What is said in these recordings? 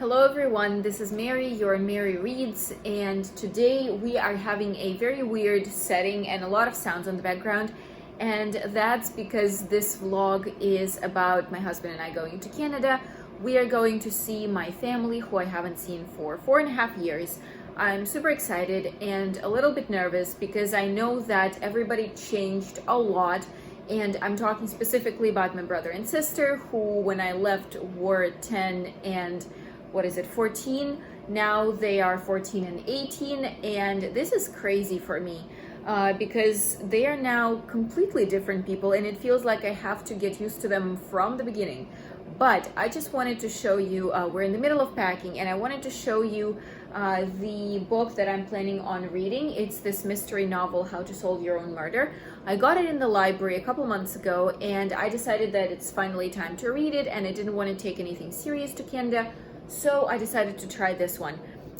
Hello everyone, this is Mary, your Mary Reads, and today we are having a very weird setting and a lot of sounds on the background, and that's because this vlog is about my husband and I going to Canada. We are going to see my family who I haven't seen for 4.5 years. I'm super excited and a little bit nervous because I know that everybody changed a lot, and I'm talking specifically about my brother and sister who when I left were 10 and 14. Now they are 14 and 18, and this is crazy for me because they are now completely different people, and it feels like I have to get used to them from the beginning. But I just wanted to show you, we're in the middle of packing, and I wanted to show you the book that I'm planning on reading. It's this mystery novel, How to Solve Your Own Murder. I got it in the library a couple months ago, and I decided that it's finally time to read it, and I didn't want to take anything serious to Canada, so I decided to try this one.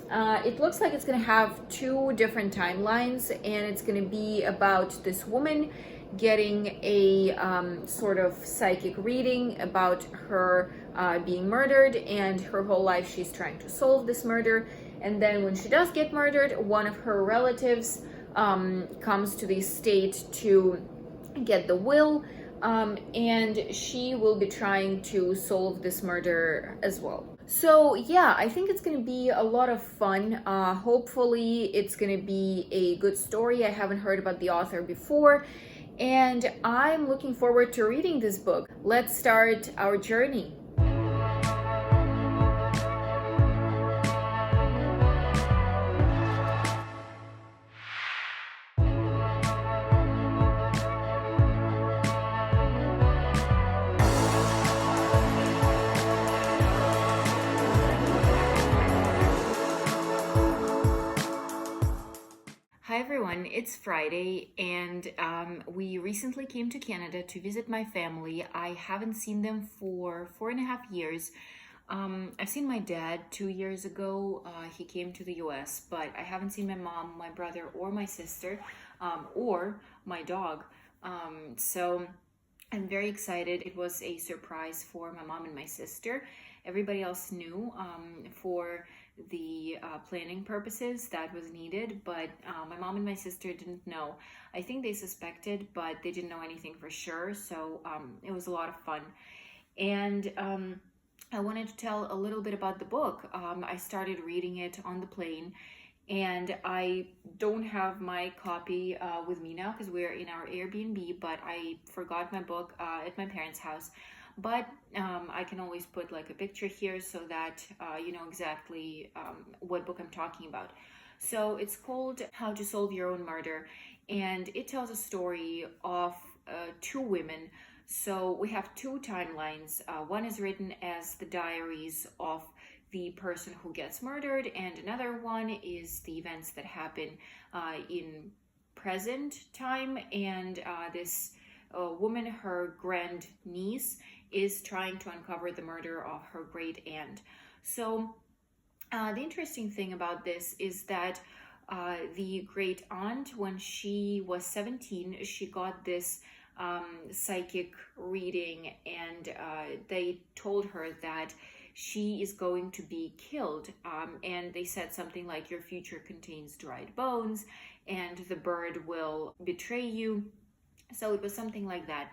It looks like it's going to have two different timelines, and it's going to be about this woman getting a sort of psychic reading about her being murdered, and her whole life she's trying to solve this murder. And then when she does get murdered, one of her relatives comes to the estate to get the will, and she will be trying to solve this murder as well. So yeah, I think it's going to be a lot of fun. Hopefully it's going to be a good story. I haven't heard about the author before, and I'm looking forward to reading this book. Let's start our journey. Hi everyone, it's Friday, and we recently came to Canada to visit my family. I haven't seen them for 4.5 years. I've seen my dad 2 years ago. He came to the US, but I haven't seen my mom, my brother, or my sister, or my dog. So I'm very excited. It was a surprise for my mom and my sister. Everybody else knew for the planning purposes that was needed, but my mom and my sister didn't know. I think they suspected, but they didn't know anything for sure, so it was a lot of fun. And I wanted to tell a little bit about the book. I started reading it on the plane, and I don't have my copy with me now because we're in our Airbnb, but I forgot my book at my parents' house. But I can always put like a picture here so that you know exactly what book I'm talking about. So it's called How to Solve Your Own Murder, and it tells a story of two women. So we have two timelines. One is written as the diaries of the person who gets murdered, and another one is the events that happen in present time. And this woman, her grand niece, is trying to uncover the murder of her great aunt. So the interesting thing about this is that the great aunt, when she was 17, she got this psychic reading, and they told her that she is going to be killed, and they said something like, your future contains dried bones and the bird will betray you. So it was something like that.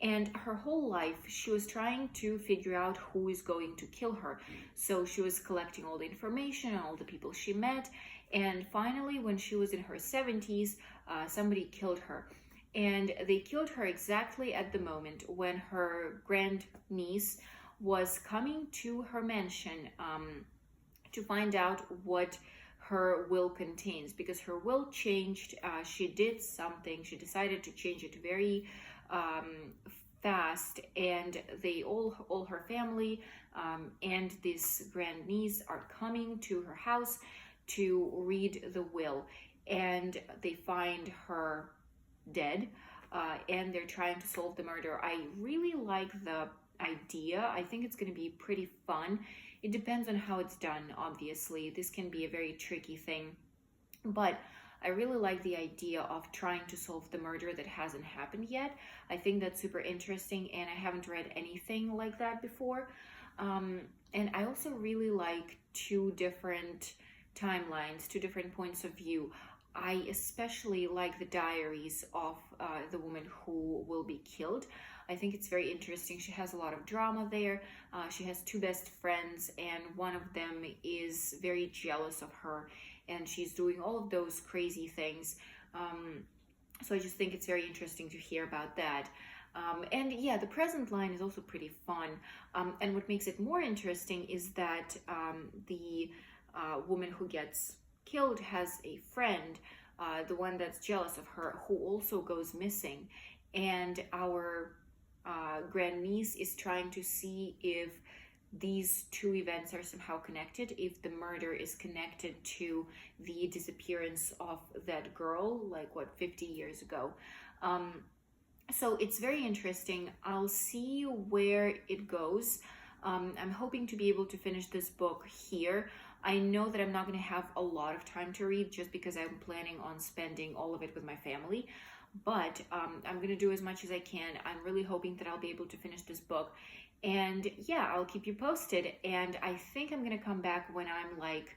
And her whole life she was trying to figure out who is going to kill her. So she was collecting all the information and all the people she met, and finally when she was in her 70s, somebody killed her. And they killed her exactly at the moment when her grand niece was coming to her mansion to find out what her will contains, because her will changed. She did something, she decided to change it very fast, and they all her family and this grand niece are coming to her house to read the will, and they find her dead, and they're trying to solve the murder. I really like the idea. I think it's going to be pretty fun. It depends on how it's done, obviously. This can be a very tricky thing, but I really like the idea of trying to solve the murder that hasn't happened yet. I think that's super interesting, and I haven't read anything like that before. And I also really like two different timelines, two different points of view. I especially like the diaries of the woman who will be killed. I think it's very interesting. She has a lot of drama there. She has two best friends, and one of them is very jealous of her, and she's doing all of those crazy things. So I just think it's very interesting to hear about that. And yeah, the present line is also pretty fun. And what makes it more interesting is that the woman who gets killed has a friend, the one that's jealous of her, who also goes missing. And our grandniece is trying to see if these two events are somehow connected, if the murder is connected to the disappearance of that girl, like what, 50 years ago. So it's very interesting. I'll see where it goes. I'm hoping to be able to finish this book here. I know that I'm not going to have a lot of time to read just because I'm planning on spending all of it with my family. But I'm going to do as much as I can. I'm really hoping that I'll be able to finish this book. And yeah, I'll keep you posted. And I think I'm going to come back when I'm like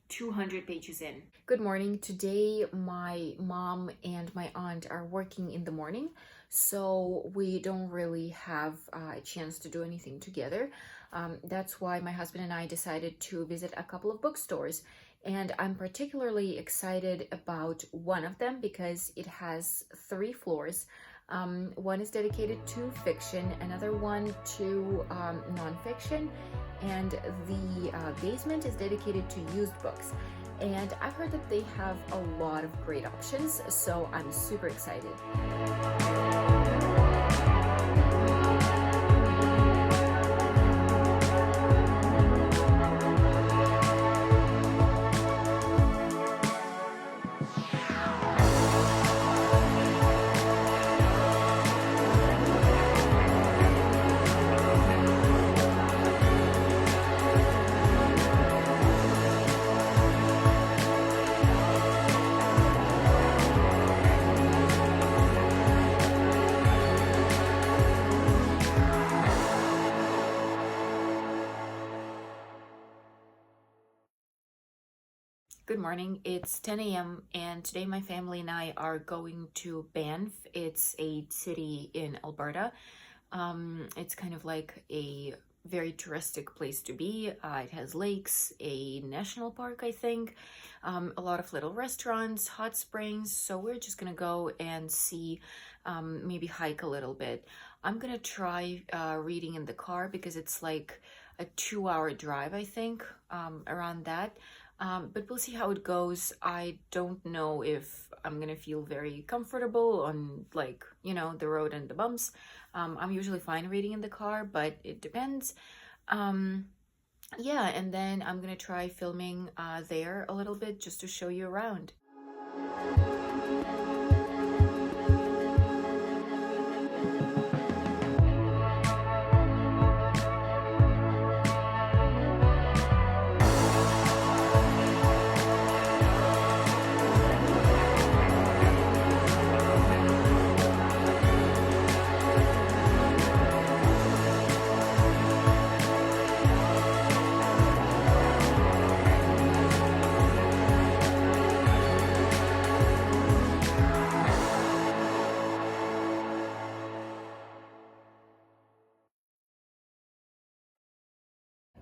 200 pages in. Good morning. Today, my mom and my aunt are working in the morning, so we don't really have a chance to do anything together. That's why my husband and I decided to visit a couple of bookstores. And I'm particularly excited about one of them because it has 3 floors. One is dedicated to fiction, another one to nonfiction, and the basement is dedicated to used books. And I've heard that they have a lot of great options, so I'm super excited. Good morning. It's 10 a.m. and today my family and I are going to Banff. It's a city in Alberta. It's kind of like a very touristic place to be. It has lakes, a national park, I think, a lot of little restaurants, hot springs. So we're just gonna go and see, maybe hike a little bit. I'm gonna try reading in the car because it's like a 2-hour drive, I think, around that. But we'll see how it goes. I don't know if I'm gonna feel very comfortable on, like, you know, the road and the bumps. I'm usually fine reading in the car, but it depends. Yeah, and then I'm gonna try filming there a little bit just to show you around.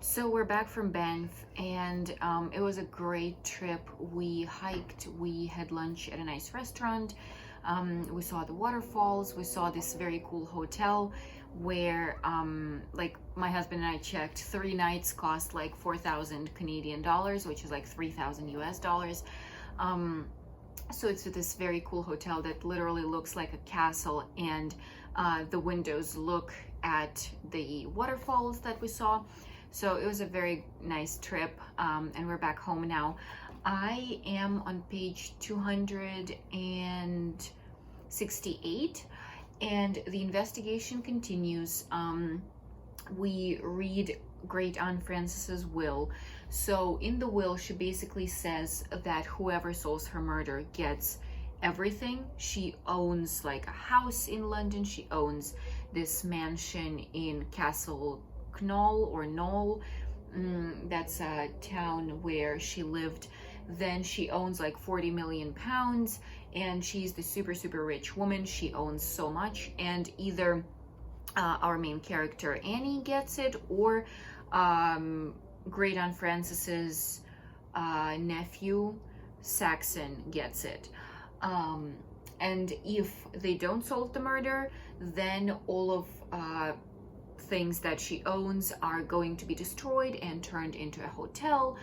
So we're back from Banff, and it was a great trip. We hiked, we had lunch at a nice restaurant, we saw the waterfalls, we saw this very cool hotel where, like, my husband and I checked, 3 nights cost like 4,000 Canadian dollars, which is like 3,000 US dollars. So it's this very cool hotel that literally looks like a castle, and the windows look at the waterfalls that we saw. So it was a very nice trip, and we're back home now. I am on page 268, and the investigation continues. We read Great Aunt Frances's will. So in the will, she basically says that whoever solves her murder gets everything. She owns like a house in London. She owns this mansion in Castle Knoll or Knoll. That's a town where she lived. Then she owns like 40 million pounds, and she's the super, super rich woman. She owns so much, and either our main character Annie gets it, or Great Aunt Frances's nephew Saxon gets it. And if they don't solve the murder, then all of things that she owns are going to be destroyed and turned into a hotel,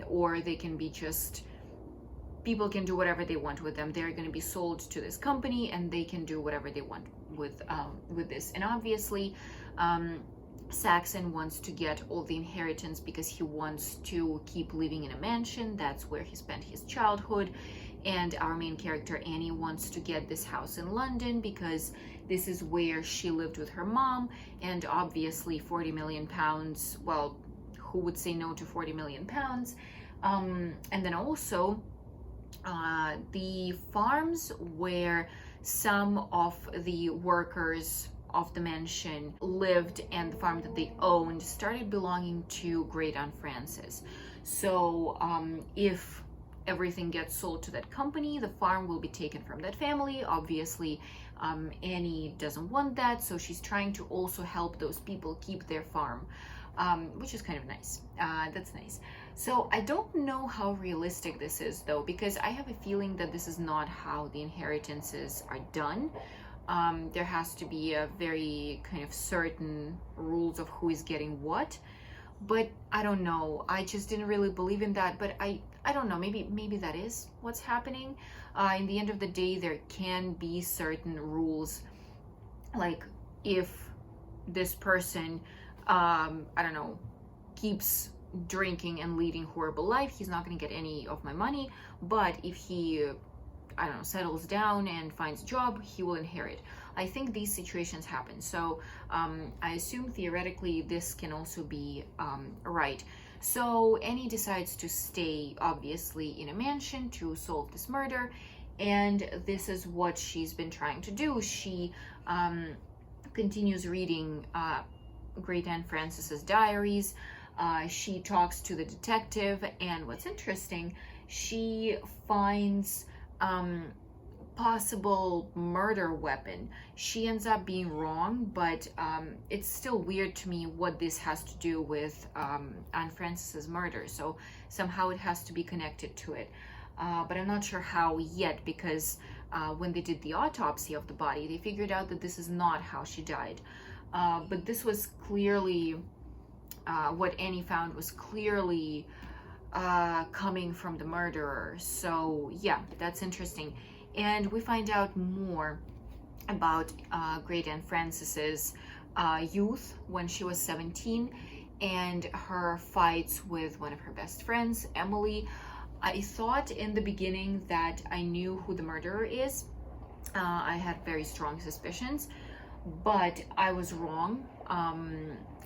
or they can be just, people can do whatever they want with them. They're going to be sold to this company, and they can do whatever they want with this. And obviously, Saxon wants to get all the inheritance because he wants to keep living in a mansion. That's where he spent his childhood. And our main character Annie wants to get this house in London because this is where she lived with her mom. And obviously 40 million pounds, well, who would say no to 40 million pounds? And then also the farms where some of the workers of the mansion lived, and the farm that they owned started belonging to Great Aunt Frances. So if everything gets sold to that company, the farm will be taken from that family. Obviously, Annie doesn't want that, so she's trying to also help those people keep their farm, which is kind of nice. That's nice. So I don't know how realistic this is, though, because I have a feeling that this is not how the inheritances are done. There has to be a very kind of certain rules of who is getting what. But I don't know. I just didn't really believe in that. But I don't know. Maybe that is what's happening. In the end of the day, there can be certain rules, like if this person, I don't know, keeps drinking and leading horrible life, he's not going to get any of my money. But if he, I don't know, settles down and finds a job, he will inherit. I think these situations happen. So I assume theoretically this can also be right. So Annie decides to stay, obviously, in a mansion to solve this murder. And this is what she's been trying to do. She continues reading Great Aunt Frances's diaries. She talks to the detective. And what's interesting, she finds possible murder weapon. She ends up being wrong, but it's still weird to me what this has to do with Aunt Frances's murder. So somehow it has to be connected to it. But I'm not sure how yet, because when they did the autopsy of the body, they figured out that this is not how she died. But this was clearly, what Annie found was clearly coming from the murderer. So yeah, that's interesting. And we find out more about Great Aunt Frances's youth when she was 17, and her fights with one of her best friends, Emily. I thought in the beginning that I knew who the murderer is. I had very strong suspicions, but I was wrong.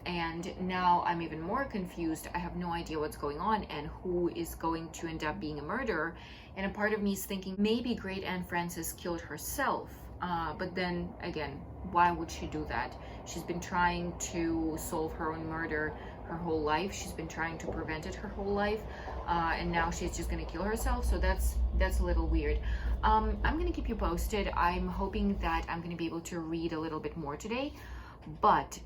And now I'm even more confused. I have no idea what's going on and who is going to end up being a murderer. And a part of me is thinking maybe Great Aunt Frances killed herself. But then again, why would she do that? She's been trying to solve her own murder her whole life. She's been trying to prevent it her whole life. And now she's just gonna kill herself. So that's a little weird. I'm gonna keep you posted. I'm hoping that I'm gonna be able to read a little bit more today. But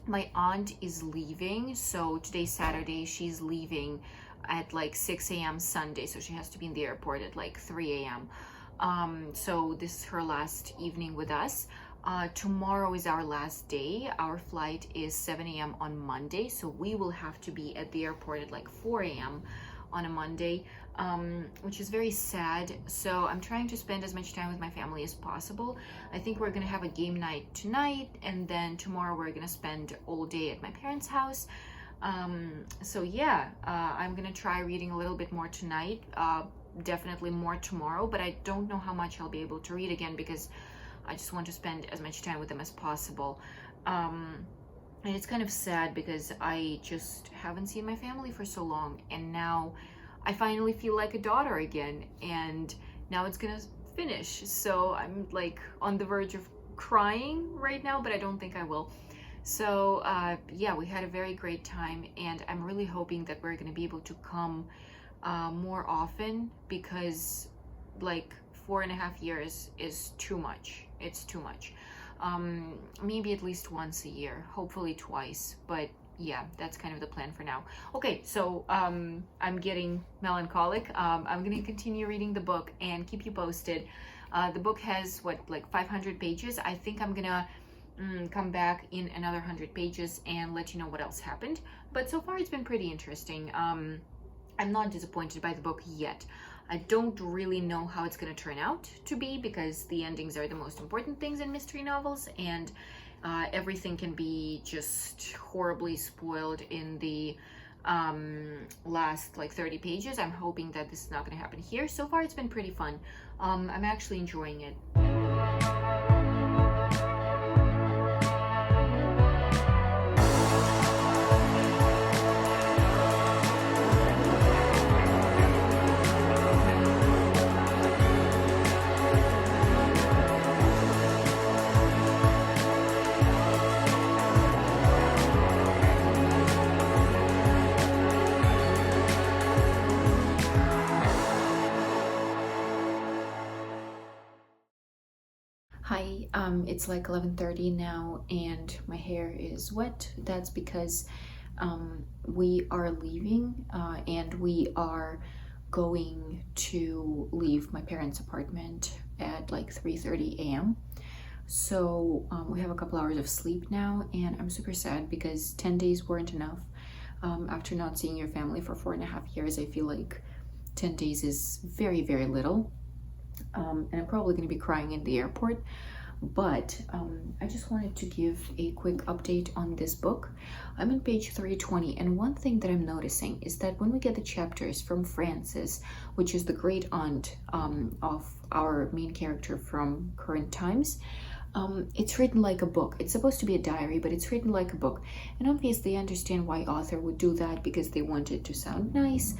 my aunt is leaving. So today's Saturday. She's leaving at like 6 a.m. Sunday. So she has to be in the airport at like 3 a.m. So this is her last evening with us. Tomorrow is our last day. Our flight is 7 a.m. on Monday. So we will have to be at the airport at like 4 a.m. on a Monday, which is very sad. So I'm trying to spend as much time with my family as possible. I think we're gonna have a game night tonight, and then tomorrow we're gonna spend all day at my parents' house. So yeah, I'm gonna try reading a little bit more tonight, definitely more tomorrow, but I don't know how much I'll be able to read again because I just want to spend as much time with them as possible. And it's kind of sad because I just haven't seen my family for so long, and now I finally feel like a daughter again, and now it's gonna finish. So I'm like on the verge of crying right now, but I don't think I will. So yeah, we had a very great time, and I'm really hoping that we're going to be able to come more often, because like 4.5 years is too much. It's too much. Maybe at least once a year, hopefully twice, but yeah, that's kind of the plan for now. Okay, so I'm getting melancholic. I'm gonna continue reading the book and keep you posted. The book has what, like 500 pages. I think I'm gonna come back in another 100 pages and let you know what else happened. But so far it's been pretty interesting. I'm not disappointed by the book yet. I don't really know how it's going to turn out to be, because the endings are the most important things in mystery novels, and everything can be just horribly spoiled in the last like 30 pages. I'm hoping that this is not going to happen here. So far it's been pretty fun. I'm actually enjoying it. Hi, it's like 11:30 now and my hair is wet. That's because we are leaving and we are going to leave my parents' apartment at like 3:30 a.m. So we have a couple hours of sleep now, and I'm super sad because 10 days weren't enough. After not seeing your family for 4.5 years, I feel like 10 days is very, very little. And I'm probably going to be crying in the airport. But I just wanted to give a quick update on this book. I'm on page 320, and one thing that I'm noticing is that when we get the chapters from Frances, which is the great aunt of our main character from Current Times, it's written like a book. It's supposed to be a diary, but it's written like a book. And obviously I understand why author would do that, because they want it to sound nice,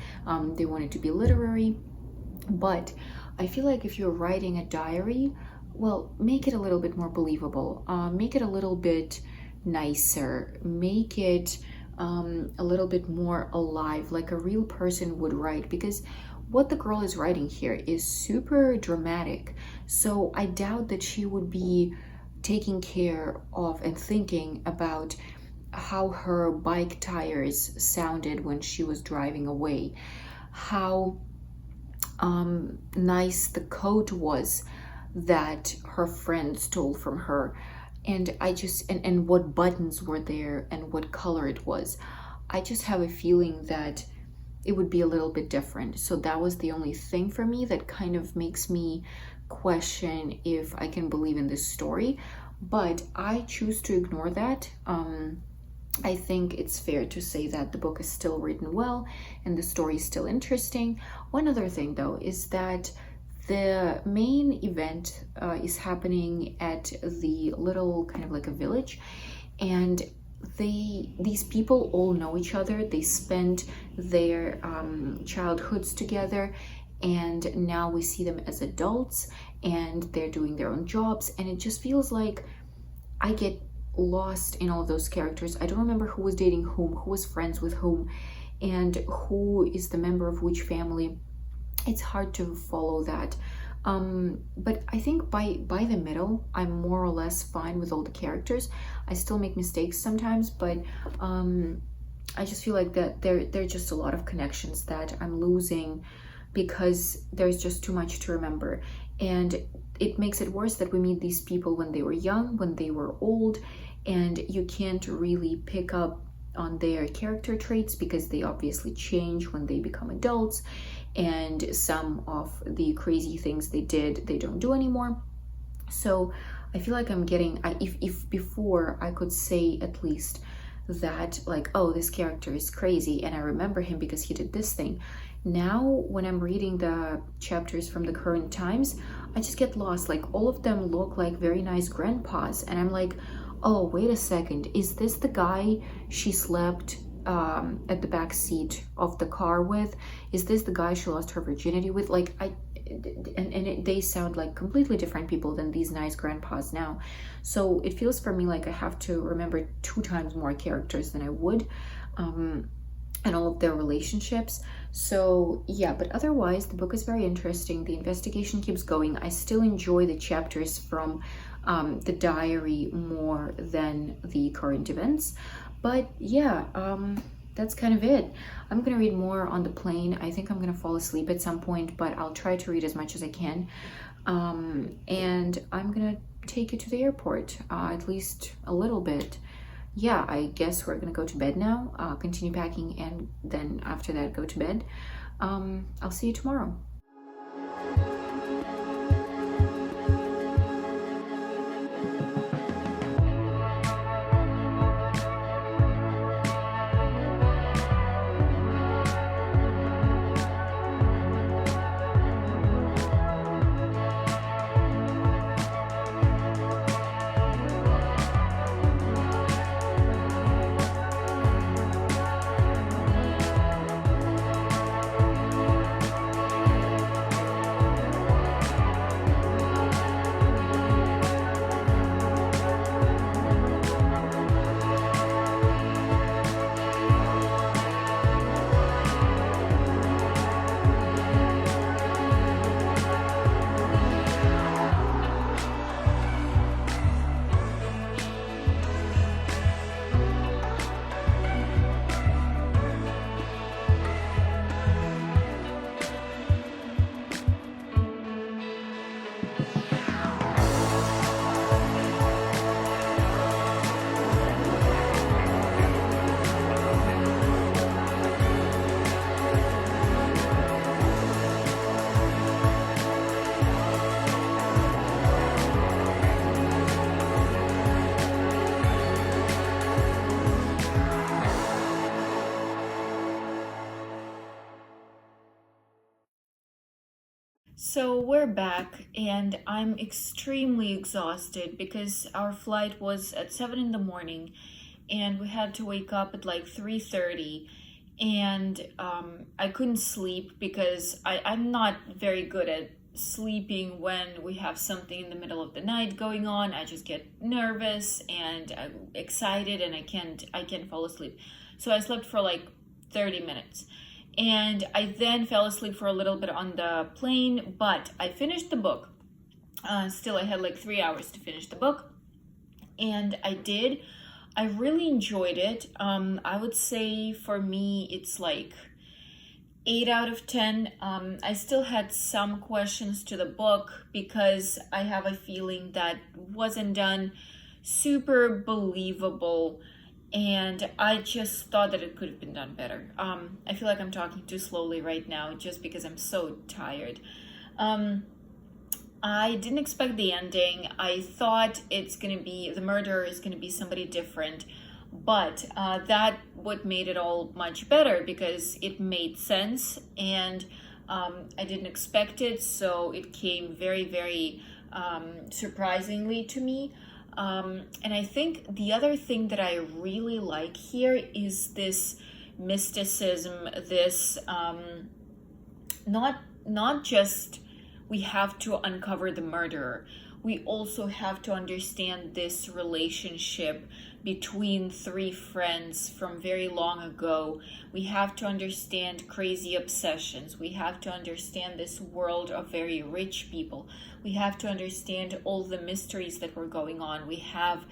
they want it to be literary. But I feel like if you're writing a diary, well, make it a little bit more believable. Make it a little bit nicer. Make it a little bit more alive, like a real person would write. Because what the girl is writing here is super dramatic. So I doubt that she would be taking care of and thinking about how her bike tires sounded when she was driving away, how nice the coat was that her friend stole from her, and I just and what buttons were there and what color it was. I just have a feeling that it would be a little bit different. So that was the only thing for me that kind of makes me question if I can believe in this story, but I choose to ignore that. I think it's fair to say that the book is still written well and the story is still interesting. One other thing though is that the main event is happening at the little kind of like a village, and these people all know each other. They spent their childhoods together, and now we see them as adults and they're doing their own jobs, and it just feels like I get lost in all of those characters. I don't remember who was dating whom, who was friends with whom, and who is the member of which family. It's hard to follow that. But I think by the middle, I'm more or less fine with all the characters. I still make mistakes sometimes, but I just feel like that there are just a lot of connections that I'm losing because there's just too much to remember. And it makes it worse that we meet these people when they were young, when they were old, and you can't really pick up on their character traits because they obviously change when they become adults, and some of the crazy things they did they don't do anymore. So I feel like I'm getting, if before I could say at least that, like, oh, this character is crazy and I remember him because he did this thing, now when I'm reading the chapters from the Current Times, I just get lost. Like, all of them look like very nice grandpas, and I'm like, oh, wait a second, is this the guy she slept at the back seat of the car with? Is this the guy she lost her virginity with? Like, they sound like completely different people than these nice grandpas now. So it feels for me like I have to remember 2 times more characters than I would, and all of their relationships. So yeah, but otherwise the book is very interesting. The investigation keeps going. I still enjoy the chapters from the diary more than the current events. But yeah, that's kind of it. I'm gonna read more on the plane. I think I'm gonna fall asleep at some point, but I'll try to read as much as I can. And I'm gonna take you to the airport, at least a little bit. Yeah, I guess we're gonna go to bed now, continue packing, and then after that go to bed. I'll see you tomorrow. So we're back, and I'm extremely exhausted because our flight was at 7 in the morning, and we had to wake up at like 3:30, and I couldn't sleep because I'm not very good at sleeping when we have something in the middle of the night going on. I just get nervous and I'm excited, and I can't fall asleep. So I slept for like 30 minutes. And I then fell asleep for a little bit on the plane, but I finished the book. Still, I had like 3 hours to finish the book, and I did. I really enjoyed it. I would say for me, it's like 8 out of 10. I still had some questions to the book because I have a feeling that wasn't done super believable, and I just thought that it could have been done better. I feel like I'm talking too slowly right now just because I'm so tired. I didn't expect the ending. I thought the murderer is gonna be somebody different, but that what made it all much better because it made sense, and I didn't expect it, so it came very, very surprisingly to me. And I think the other thing that I really like here is this mysticism, this not just we have to uncover the murderer, we also have to understand this relationship between 3 friends from very long ago. We have to understand crazy obsessions. We have to understand this world of very rich people. We have to understand all the mysteries that were going on. We have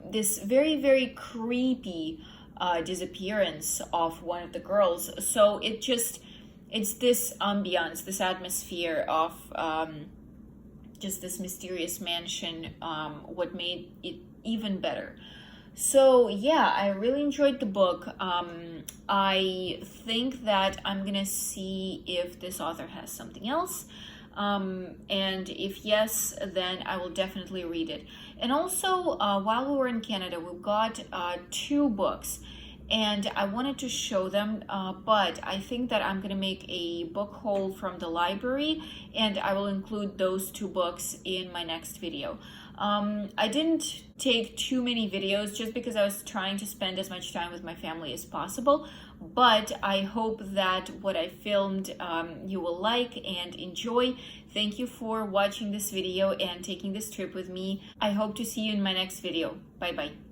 this very, very creepy disappearance of one of the girls. So it's this ambiance, this atmosphere of just this mysterious mansion, what made it even better. So yeah, I really enjoyed the book. I think that I'm gonna see if this author has something else. And if yes, then I will definitely read it. And also, while we were in Canada, we got 2 books, and I wanted to show them, but I think that I'm gonna make a book haul from the library, and I will include those 2 books in my next video. I didn't take too many videos just because I was trying to spend as much time with my family as possible, but I hope that what I filmed you will like and enjoy. Thank you for watching this video and taking this trip with me. I hope to see you in my next video. Bye bye.